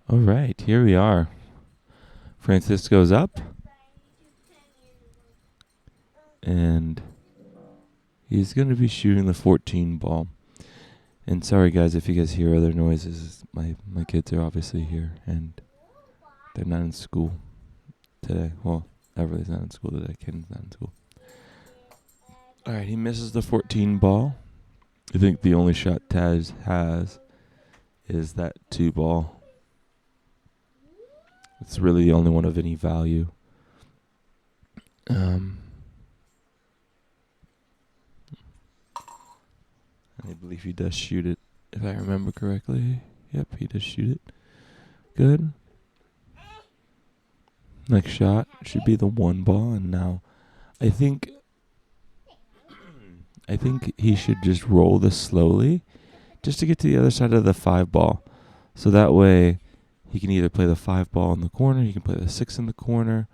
All right, here we are. Francisco's up, and he's going to be shooting the 14 ball. And sorry, guys, if you guys hear other noises. My kids are obviously here, and they're not in school today. Well, Everly's not in school today. Ken's not in school. All right, he misses the 14 ball. I think the only shot Taz has is that 2 ball. It's really the only one of any value. I believe he does shoot it, if I remember correctly. Yep, he does shoot it. Good. Next shot should be the 1 ball, and now I think he should just roll this slowly, just to get to the other side of the 5 ball. So that way, he can either play the 5 ball in the corner, he can play the 6 in the corner.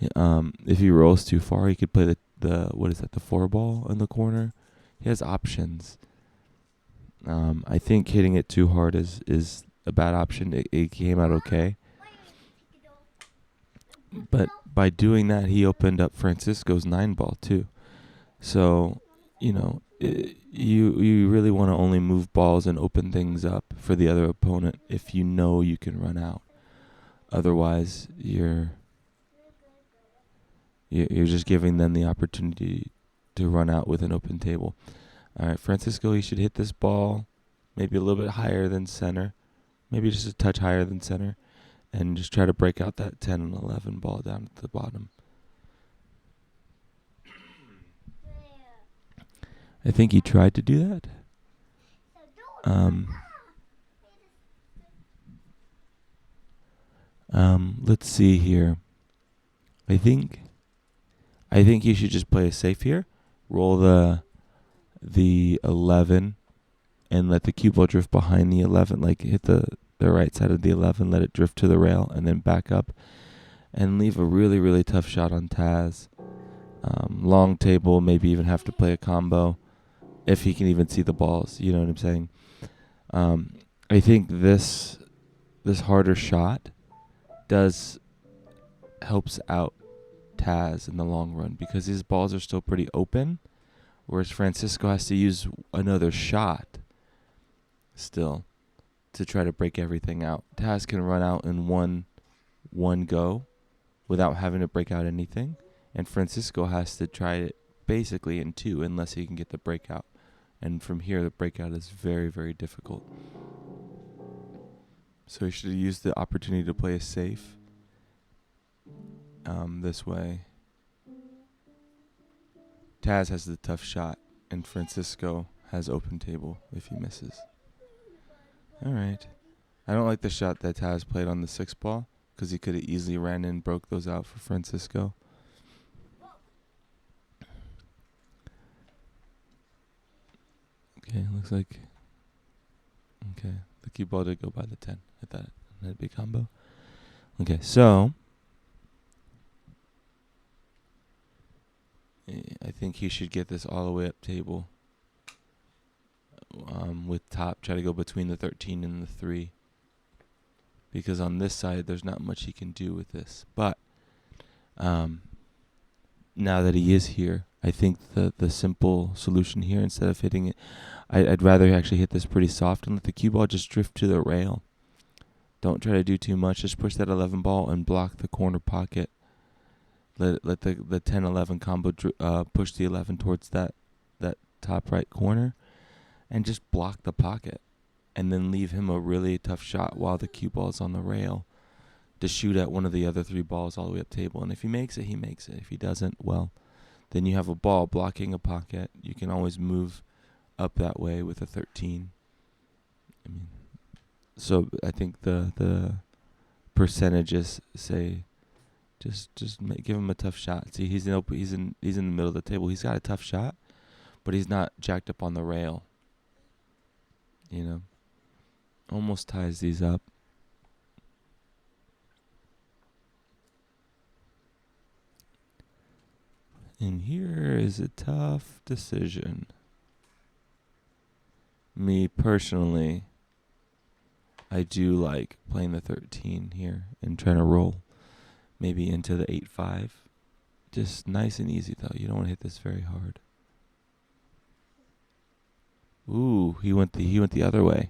If he rolls too far, he could play the 4 ball in the corner. He has options. I think hitting it too hard is a bad option. It came out okay. But by doing that, he opened up Francisco's 9 ball too. So, you really want to only move balls and open things up for the other opponent if you know you can run out. Otherwise, you're just giving them the opportunity to run out with an open table. All right, Francisco, he should hit this ball maybe a little bit higher than center, maybe just a touch higher than center, and just try to break out that 10 and 11 ball down at the bottom. I think he tried to do that. Let's see here. I think you should just play it safe here. Roll the 11 and let the cue ball drift behind the 11. Like hit the right side of the 11, let it drift to the rail, and then back up. And leave a really, really tough shot on Taz. Long table, maybe even have to play a combo if he can even see the balls. You know what I'm saying? I think this harder shot helps out Taz in the long run because his balls are still pretty open, whereas Francisco has to use another shot still to try to break everything out. Taz can run out in one go without having to break out anything, and Francisco has to try it basically in 2 unless he can get the breakout. And from here, the breakout is very, very difficult. So he should use the opportunity to play a safe this way. Taz has the tough shot, and Francisco has open table if he misses. All right. I don't like the shot that Taz played on the 6 ball because he could have easily ran in and broke those out for Francisco. Okay, looks like... Okay, the cue ball did go by the 10. Hit that big combo. Okay, so... I think he should get this all the way up table. With top, try to go between the 13 and the 3. Because on this side, there's not much he can do with this. But now that he is here, I think the simple solution here, instead of hitting it, I'd rather actually hit this pretty soft and let the cue ball just drift to the rail. Don't try to do too much. Just push that 11 ball and block the corner pocket. Let the 10-11 combo push the 11 towards that top right corner and just block the pocket. And then leave him a really tough shot while the cue ball is on the rail to shoot at one of the other 3 balls all the way up table. And if he makes it, he makes it. If he doesn't, well, then you have a ball blocking a pocket. You can always move up that way with a 13. So I think the percentages say just give him a tough shot. See, he's in the middle of the table. He's got a tough shot, but he's not jacked up on the rail. Almost ties these up. And here is a tough decision. Me personally, I do like playing the 13 here and trying to roll maybe into the 8-5. Just nice and easy though. You don't want to hit this very hard. Ooh, he went the other way.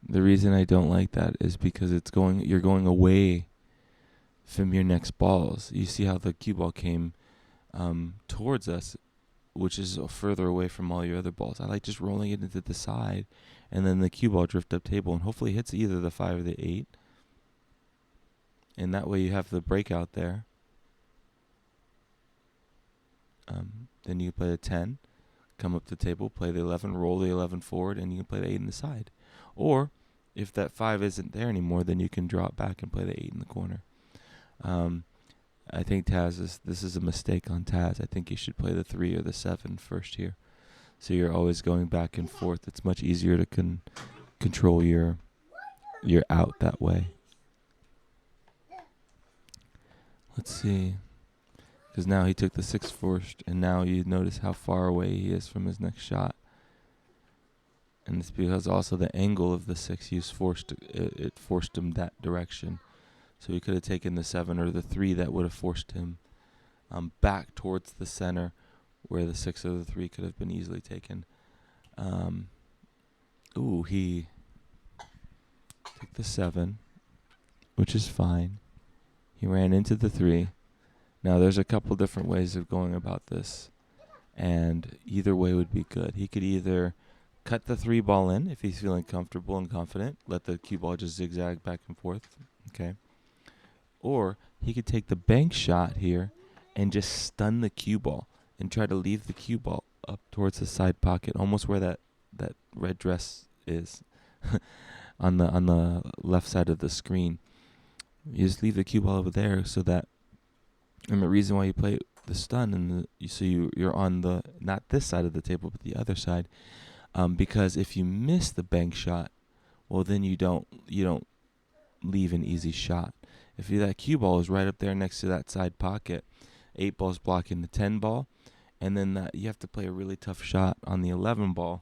The reason I don't like that is because you're going away from your next balls. You see how the cue ball came towards us, which is further away from all your other balls. I like just rolling it into the side, and then the cue ball drift up table and hopefully hits either the 5 or the 8. And that way you have the breakout there. Then you play the 10, come up the table, play the 11, roll the 11 forward, and you can play the 8 in the side. Or if that 5 isn't there anymore, then you can drop back and play the 8 in the corner. I think this is a mistake on Taz. I think you should play the 3 or the 7 first here. So you're always going back and forth. It's much easier to control your out that way. Let's see. Because now he took the 6 first, and now you notice how far away he is from his next shot. And it's because also the angle of the 6 it forced him that direction. So he could have taken the 7 or the 3 that would have forced him back towards the center, where the 6 or the 3 could have been easily taken. He took the 7, which is fine. He ran into the 3. Now there's a couple different ways of going about this, and either way would be good. He could either cut the 3 ball in if he's feeling comfortable and confident, let the cue ball just zigzag back and forth, okay? Or he could take the bank shot here and just stun the cue ball and try to leave the cue ball up towards the side pocket, almost where that red dress is on the left side of the screen. You just leave the cue ball over there so that, and the reason why you play the stun and you're on the not this side of the table but the other side, because if you miss the bank shot, well then you don't leave an easy shot. If that cue ball is right up there next to that side pocket, 8 ball's blocking the 10 ball, and then you have to play a really tough shot on the 11 ball,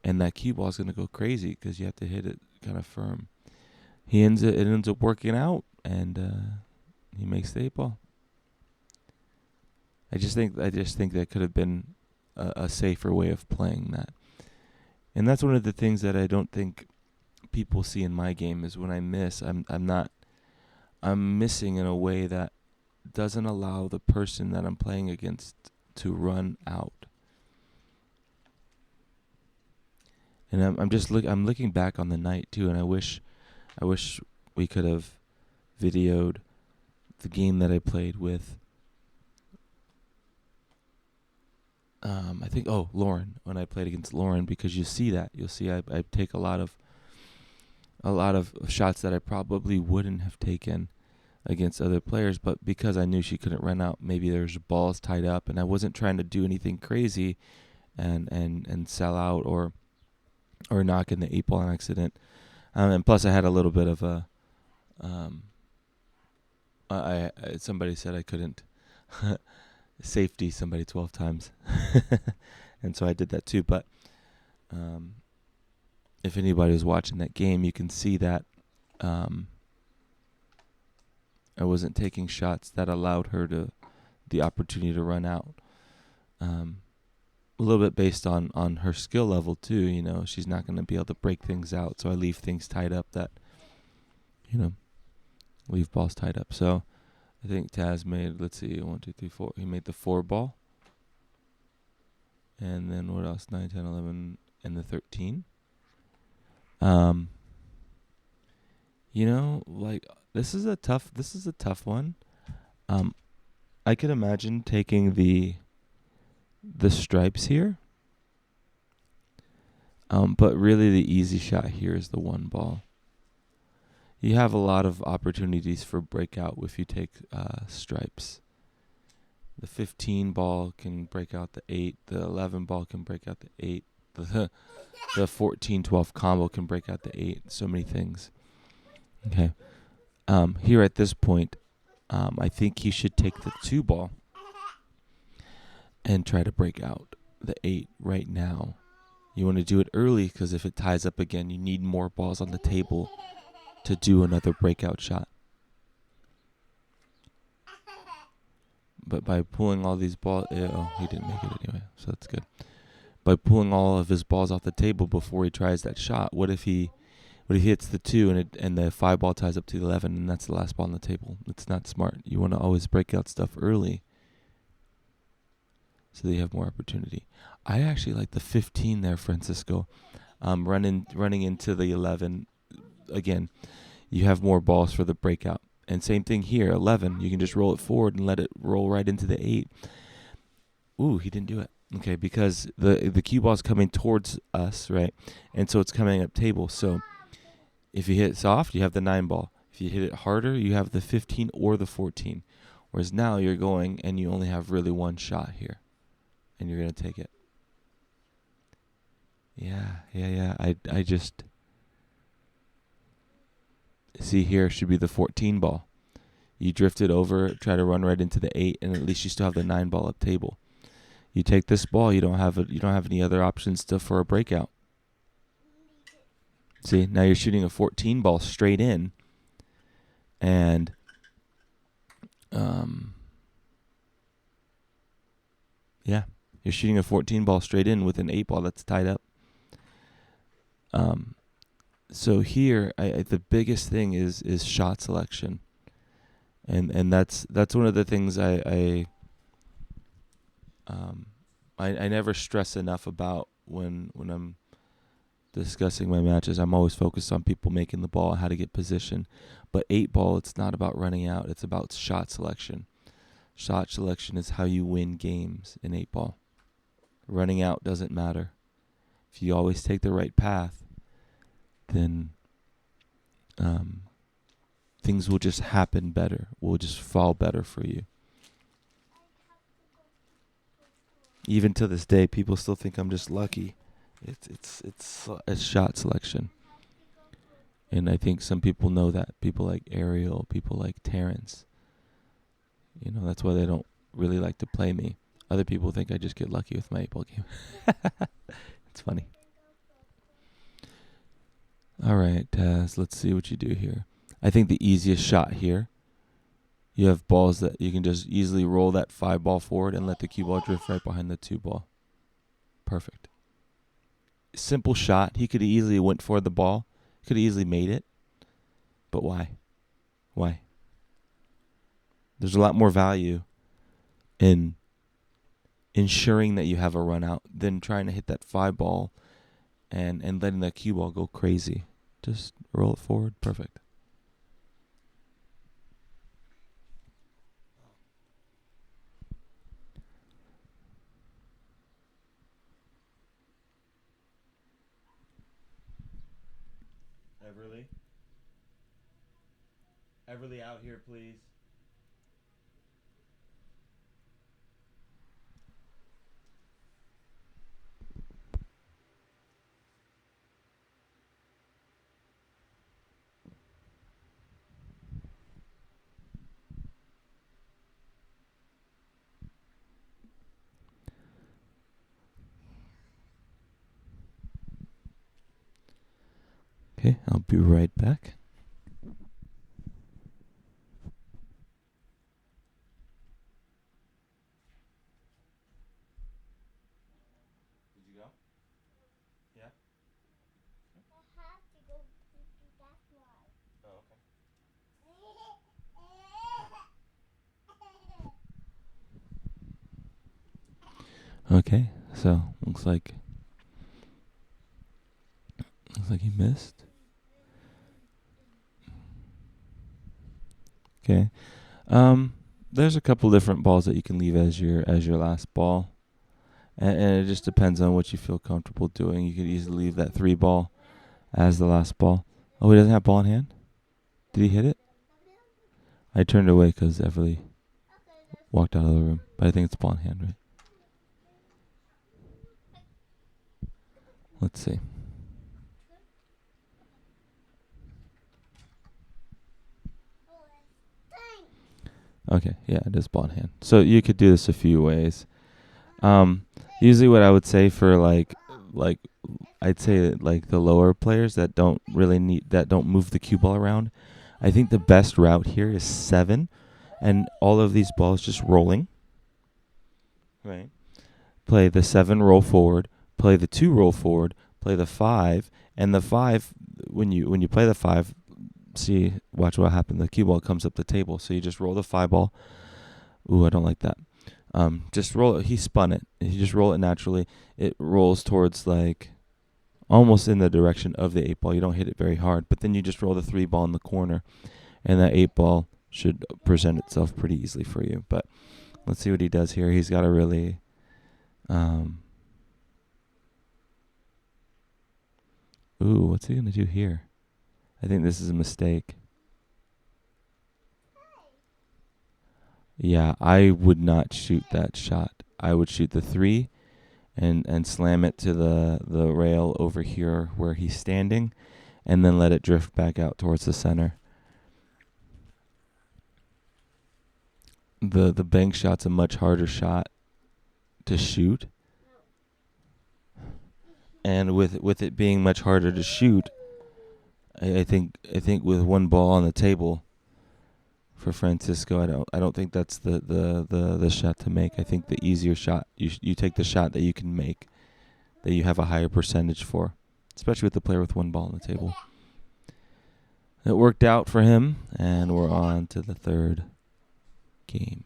and that cue ball is going to go crazy because you have to hit it kind of firm. It ends up working out, and he makes the 8 ball. I just think that could have been a safer way of playing that, and that's one of the things that I don't think people see in my game is when I miss, I'm missing in a way that doesn't allow the person that I'm playing against to run out. And I'm looking back on the night too, and I wish we could have videoed the game that I played with. I think Lauren, when I played against Lauren, because you'll see I take a lot of shots that I probably wouldn't have taken against other players, but because I knew she couldn't run out, maybe there's balls tied up, and I wasn't trying to do anything crazy and sell out or knock in the 8 ball accident. And plus I had a little bit of a somebody said I couldn't safety somebody 12 times. And so I did that too, but if anybody was watching that game, you can see that I wasn't taking shots that allowed her the opportunity to run out. A little bit based on her skill level too. She's not going to be able to break things out, so I leave things tied up that, leave balls tied up. So I think Taz made, let's see, 1, 2, 3, 4. He made the 4 ball. And then what else? 9, 10, 11, and the 13. This is a tough one. I could imagine taking the stripes here. But really the easy shot here is the 1 ball. You have a lot of opportunities for breakout if you take stripes. The 15 ball can break out the 8. The 11 ball can break out the 8. The 14-12 combo can break out the 8. So many things. Okay. Here at this point, I think he should take the 2 ball and try to break out the 8 right now. You want to do it early because if it ties up again, you need more balls on the table to do another breakout shot. But by pulling all these balls, he didn't make it anyway, so that's good. By pulling all of his balls off the table before he tries that shot, what if he hits the 2 and the 5 ball ties up to the 11 and that's the last ball on the table? It's not smart. You want to always break out stuff early so that you have more opportunity. I actually like the 15 there, Fransisco. Running into the 11 again. You have more balls for the breakout. And same thing here, 11. You can just roll it forward and let it roll right into the 8. Ooh, he didn't do it. Okay, because the cue ball is coming towards us, right? And so it's coming up table. So if you hit it soft, you have the 9 ball. If you hit it harder, you have the 15 or the 14. Whereas now you're going and you only have really one shot here. And you're going to take it. Yeah. I just... See, here should be the 14 ball. You drift it over, try to run right into the 8, and at least you still have the 9 ball up table. You take this ball, you don't have any other options for a breakout. See, now you're shooting a 14 ball straight in, and you're shooting a 14 ball straight in with an 8 ball that's tied up. So here, the biggest thing is shot selection, and that's one of the things I never stress enough about when I'm discussing my matches. I'm always focused on people making the ball, how to get position. But 8 ball, it's not about running out; it's about shot selection. Shot selection is how you win games in 8 ball. Running out doesn't matter. If you always take the right path, then things will just happen better. Will just fall better for you. Even to this day, people still think I'm just lucky. It's shot selection, and I think some people know that. People like Ariel, people like Terrence. That's why they don't really like to play me. Other people think I just get lucky with my 8-ball game. It's funny. All right, Taz, let's see what you do here. I think the easiest shot here, you have balls that you can just easily roll that 5 ball forward and let the cue ball drift right behind the 2 ball. Perfect. Simple shot. He could have easily went for the ball. Could have easily made it. But why? Why? There's a lot more value in ensuring that you have a run out than trying to hit that 5 ball and letting that cue ball go crazy. Just roll it forward. Perfect. Everly out here, please. Okay, I'll be right back. Did you go? Yeah? I have to go to that one. Oh, okay. Okay, so looks like he missed. Okay. There's a couple different balls that you can leave as your last ball. And it just depends on what you feel comfortable doing. You could easily leave that 3 ball as the last ball. Oh, he doesn't have ball in hand? Did he hit it? I turned away because Everly walked out of the room. But I think it's ball in hand, right? Let's see. Okay, yeah, it is ball in hand. So you could do this a few ways. Usually what I would say for like like I'd say like the lower players that don't really need that don't move the cue ball around. I think the best route here is 7, and all of these balls just rolling. Right. Play the 7, roll forward. Play the 2, roll forward. Play the 5, and the 5 when you play the 5, see, watch what happened. The cue ball comes up the table, so you just roll the 5 ball. Ooh, I don't like that. Just roll it. He spun it. You just roll it naturally. It rolls towards like almost in the direction of the 8 ball. You don't hit it very hard, but then you just roll the 3 ball in the corner, and that 8 ball should present itself pretty easily for you. But let's see what he does here. He's got to really ooh, what's he going to do here? I think this is a mistake. Yeah, I would not shoot that shot. I would shoot the 3 and slam it to the rail over here where he's standing, and then let it drift back out towards the center. The bank shot's a much harder shot to shoot. And with it being much harder to shoot, I think with 1 ball on the table for Fransisco, I don't think that's the shot to make. I think the easier shot, you take the shot that you can make, that you have a higher percentage for, especially with the player with 1 ball on the table. It worked out for him, and we're on to the 3rd game.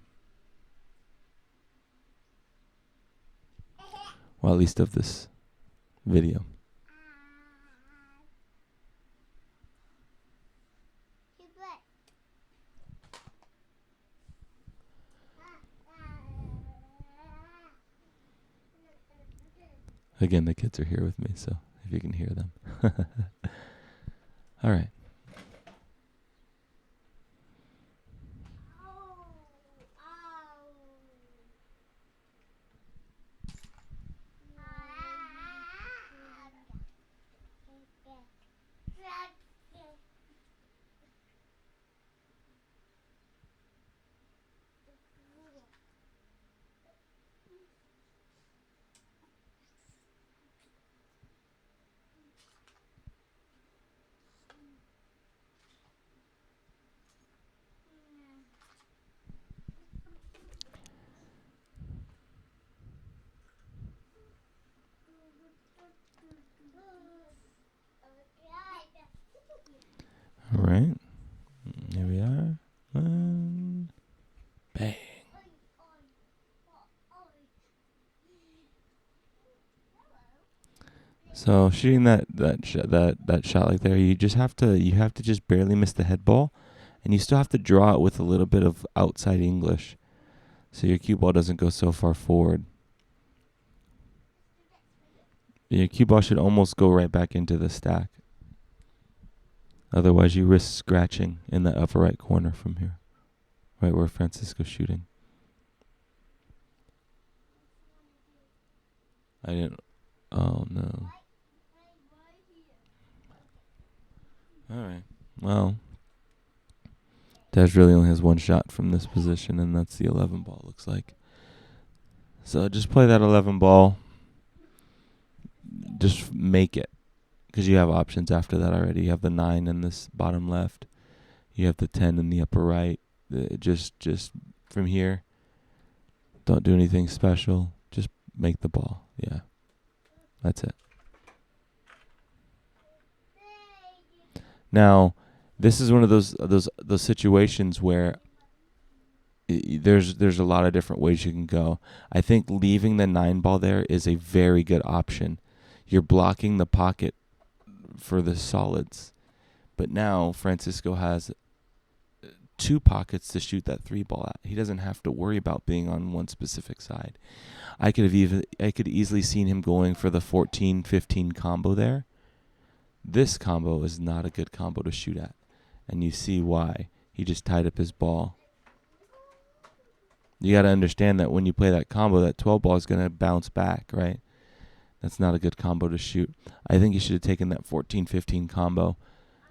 Well, at least of this video. Again, the kids are here with me, so if you can hear them. All right. All right. Here we are. Bang. So shooting that shot like there, you have to just barely miss the head ball, and you still have to draw it with a little bit of outside English, so your cue ball doesn't go so far forward. Your cue ball should almost go right back into the stack. Otherwise, you risk scratching in the upper right corner from here, right where Fransisco's shooting. I didn't. Oh no. All right. Well, Dej really only has 1 shot from this position, and that's the 11 ball, looks like. So just play that 11 ball. Just make it, because you have options after that already. You have the 9 in this bottom left. You have the 10 in the upper right. Just from here, don't do anything special. Just make the ball. Yeah, that's it. Now, this is one of those situations where there's a lot of different ways you can go. I think leaving the 9 ball there is a very good option. You're blocking the pocket for the solids, but now Fransisco has 2 pockets to shoot that 3 ball at. He doesn't have to worry about being on one specific side. I could easily seen him going for the 14-15 combo there. This combo is not a good combo to shoot at, and you see why. He just tied up his ball. You got to understand that when you play that combo, that 12 ball is going to bounce back, right? That's not a good combo to shoot. I think you should have taken that 14-15 combo,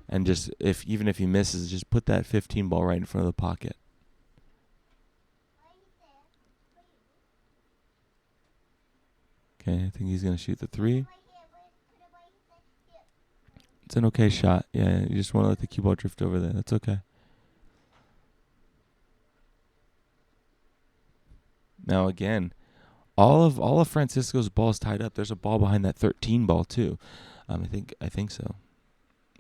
and just even if he misses, just put that 15 ball right in front of the pocket. Okay, I think he's going to shoot the 3. It's an okay shot. Yeah, you just want to let the cue ball drift over there. That's okay. Now again, all of Francisco's balls tied up. There's a ball behind that 13 ball too. I think so.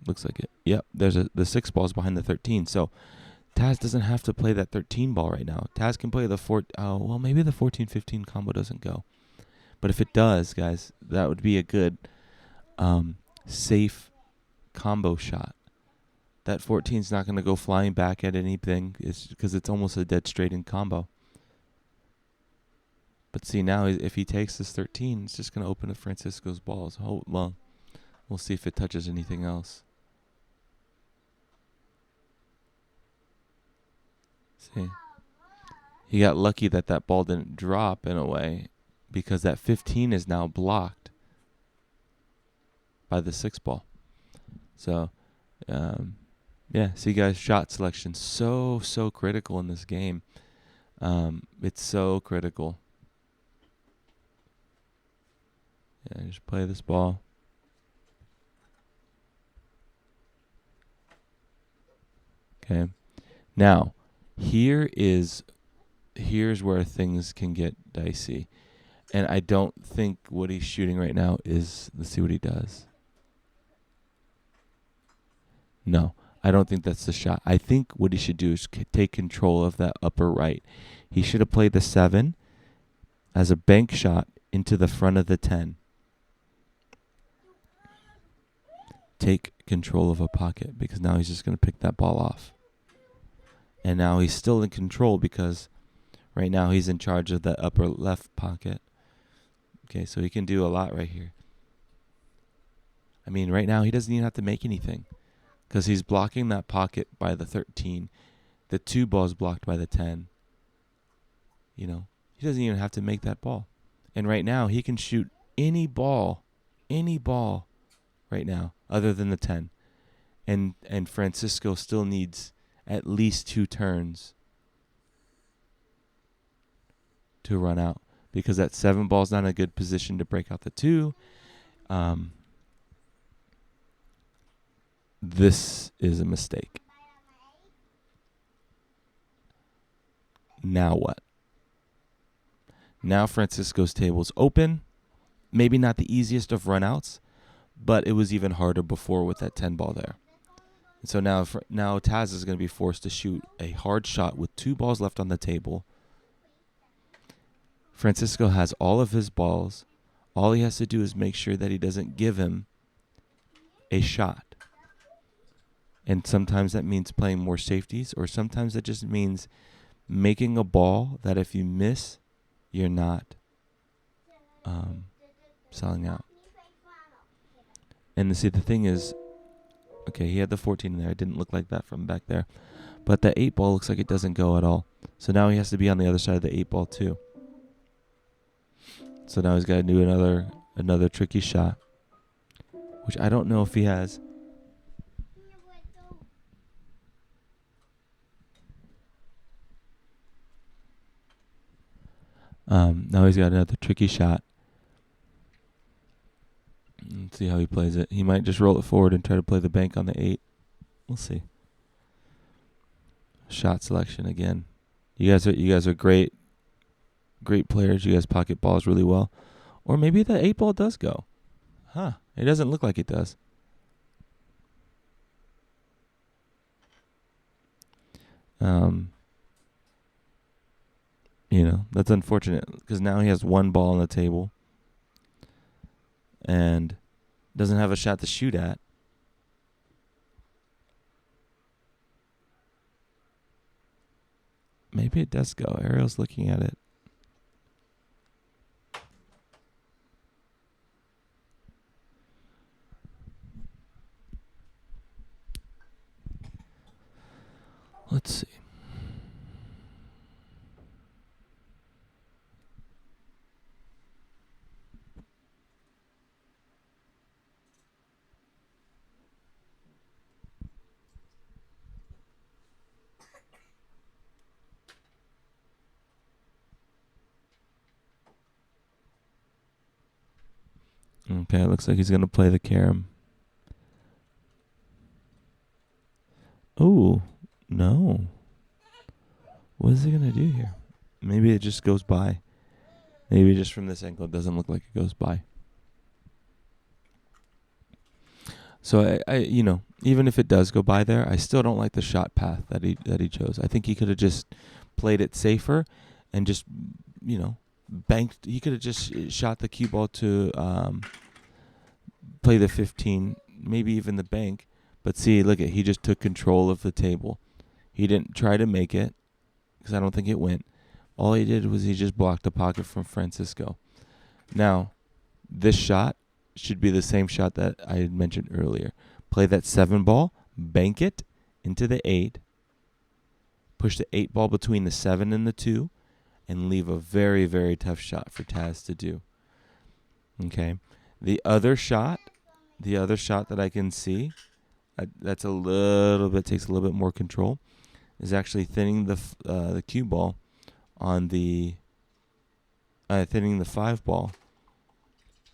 Looks like it. Yep. There's the 6 balls behind the 13. So Taz doesn't have to play that 13 ball right now. Taz can play the 4. Well, maybe the 14-15 combo doesn't go. But if it does, guys, that would be a good, safe combo shot. That 14's not going to go flying back at anything. It's because it's almost a dead straight in combo. But see, now if he takes this 13, it's just going to open up Francisco's balls. Oh, well, we'll see if it touches anything else. See, he got lucky that ball didn't drop in a way, because that 15 is now blocked by the 6 ball. So, yeah, see, guys, shot selection so critical in this game. It's so critical. Yeah, just play this ball. Okay. Now, here's where things can get dicey. And I don't think what he's shooting right now is, let's see what he does. No, I don't think that's the shot. I think what he should do is take control of that upper right. He should have played the 7 as a bank shot into the front of the 10. Take control of a pocket, because now he's just going to pick that ball off. And now he's still in control because right now he's in charge of that upper left pocket. Okay, so he can do a lot right here. I mean, right now he doesn't even have to make anything, because he's blocking that pocket by the 13. The 2 ball's blocked by the 10. You know, he doesn't even have to make that ball. And right now he can shoot any ball right now other than the 10. And Francisco still needs at least 2 turns to run out, because that 7 ball's not in a good position to break out the 2. This is a mistake. Now what? Now Francisco's table's open. Maybe not the easiest of runouts, but it was even harder before with that 10 ball there. And so now Taz is going to be forced to shoot a hard shot with 2 balls left on the table. Francisco has all of his balls. All he has to do is make sure that he doesn't give him a shot. And sometimes that means playing more safeties, or sometimes that just means making a ball that if you miss, you're not selling out. And see, the thing is, okay, he had the 14 in there. It didn't look like that from back there. But the 8 ball looks like it doesn't go at all. So now he has to be on the other side of the 8 ball too. So now he's got to do another tricky shot, which I don't know if he has. Now he's got another tricky shot. Let's see how he plays it. He might just roll it forward and try to play the bank on the 8. We'll see. Shot selection again. You guys are great players. You guys pocket balls really well. Or maybe the 8 ball does go. Huh. It doesn't look like it does. That's unfortunate, because now he has 1 ball on the table and doesn't have a shot to shoot at. Maybe it does go. Ariel's looking at it. Let's see. Okay, it looks like he's going to play the carom. Oh, no. What is it going to do here? Maybe it just goes by. Maybe just from this angle, it doesn't look like it goes by. So even if it does go by there, I still don't like the shot path that he chose. I think he could have just played it safer, and just banked. He could have just shot the cue ball to play the 15, maybe even the bank. But see, look he just took control of the table. He didn't try to make it because I don't think it went. All he did was he just blocked the pocket from Fransisco. Now, this shot should be the same shot that I had mentioned earlier. Play that 7 ball, bank it into the 8, push the 8 ball between the 7 and the 2, and leave a very, very tough shot for Taz to do. Okay? The other shot that I can see, that's takes a little bit more control, is actually thinning the cue ball on thinning the 5 ball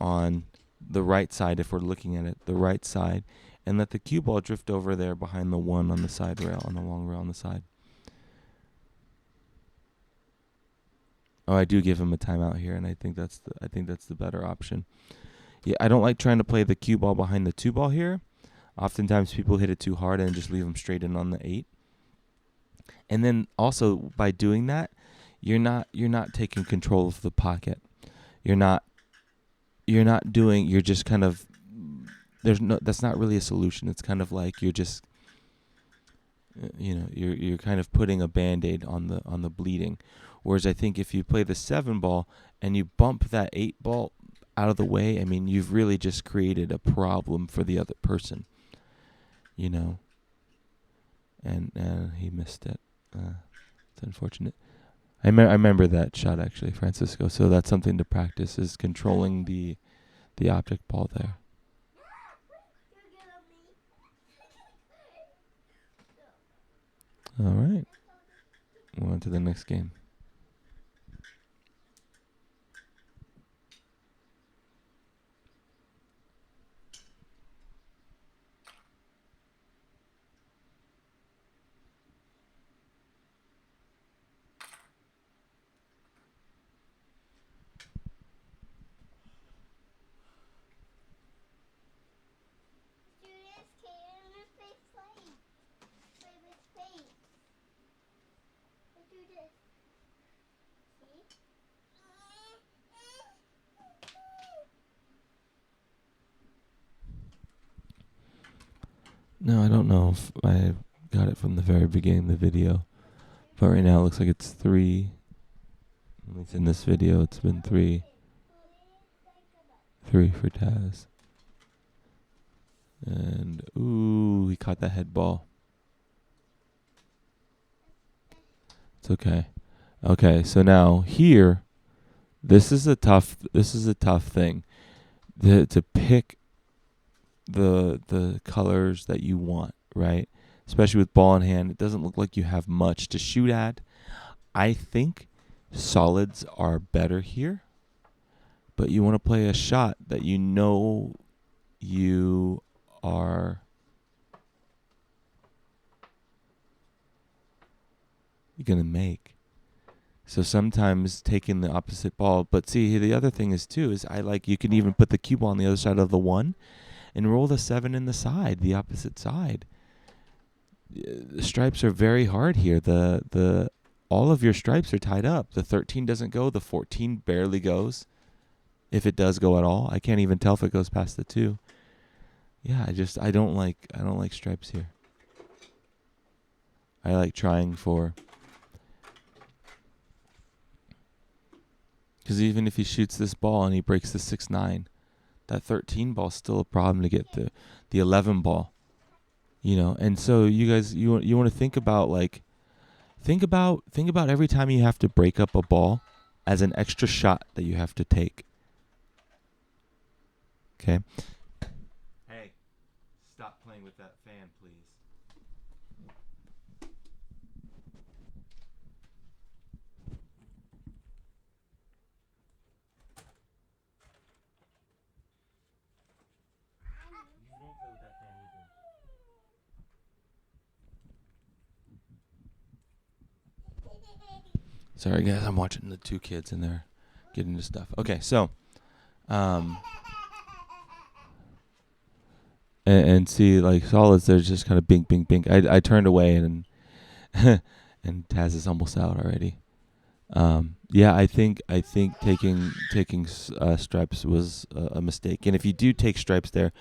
on the right side, if we're looking at it, the right side, and let the cue ball drift over there behind the 1 on the side rail, on the long rail on the side. Oh, I do give him a timeout here, and I think that's the better option. Yeah, I don't like trying to play the cue ball behind the 2 ball here. Oftentimes people hit it too hard and just leave them straight in on the 8. And then also by doing that, you're not taking control of the pocket. You're just kind of, that's not really a solution. It's kind of like you're just you're kind of putting a band-aid on the bleeding. Whereas I think if you play the 7 ball and you bump that 8 ball out of the way, I mean, you've really just created a problem for the other person. And he missed it. It's unfortunate. I remember that shot actually, Fransisco. So that's something to practice, is controlling the object ball there. All right. We'll on to the next game. No, I don't know if I got it from the very beginning of the video, but right now it looks like it's 3. At least in this video, it's been 3 for Taz. And he caught that head ball. It's okay. Okay, so now here, this is a tough thing to pick the colors that you want, right? Especially with ball in hand, it doesn't look like you have much to shoot at. I think solids are better here, but you want to play a shot that you are gonna make. So sometimes taking the opposite ball, but see, the other thing is you can even put the cue ball on the other side of the 1 and roll the 7 in the opposite side. The stripes are very hard here. The all of your stripes are tied up. The 13 doesn't go. The 14 barely goes. If it does go at all, I can't even tell if it goes past the 2. Yeah, I don't like stripes here. I like trying for, because even if he shoots this ball and he breaks the 6-9, that 13 ball's still a problem to get the 11 ball. And so you guys, you want to think about every time you have to break up a ball as an extra shot that you have to take. Okay. Hey, stop playing with that fan, please. You don't play with that fan either. Sorry, guys. I'm watching the two kids and they're getting into stuff. Okay, so, and see, like, solids, they're just kind of bink, bink, bink. I turned away and and Taz is almost out already. Yeah, I think taking stripes was a mistake. And if you do take stripes there,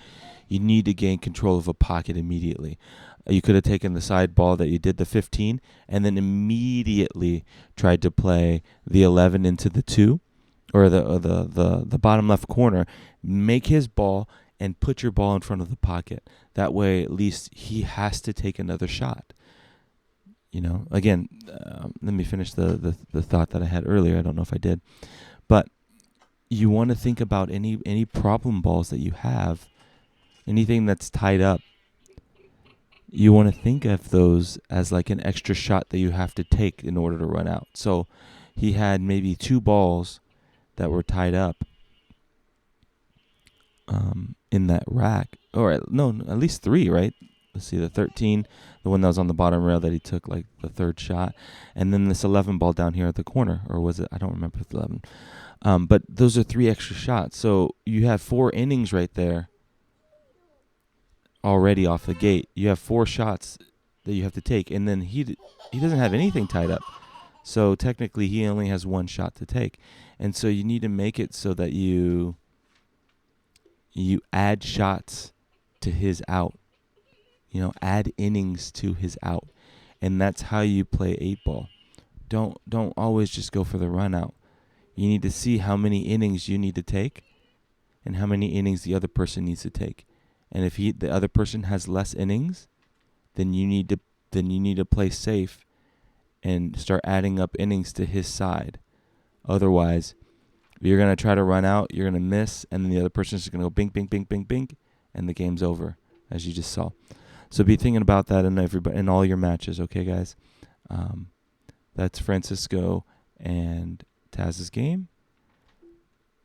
you need to gain control of a pocket immediately. You could have taken the side ball that you did the 15 and then immediately tried to play the 11 into the 2 or the bottom left corner. Make his ball and put your ball in front of the pocket. That way, at least he has to take another shot. You know, again, let me finish the thought that I had earlier. I don't know if I did. But you want to think about any problem balls that you have, anything that's tied up. You want to think of those as like an extra shot that you have to take in order to run out. So he had maybe 2 balls that were tied up in that rack. Or no, at least 3, right? Let's see, the 13, the one that was on the bottom rail that he took like the 3rd shot, and then this 11 ball down here at the corner, or was it? I don't remember the 11. But those are 3 extra shots. So you have 4 innings right there already off the gate. You have 4 shots that you have to take, and then he doesn't have anything tied up. So technically he only has 1 shot to take. And so you need to make it so that you add shots to his out. You know, add innings to his out. And that's how you play 8-ball. Don't always just go for the run out. You need to see how many innings you need to take and how many innings the other person needs to take. And if the other person has less innings, then you need to play safe and start adding up innings to his side. Otherwise, you're going to try to run out, you're going to miss, and then the other person's just going to go bink, bink, bink, bink, bink, and the game's over, as you just saw. So be thinking about that in all your matches, okay, guys? That's Fransisco and Taz's game.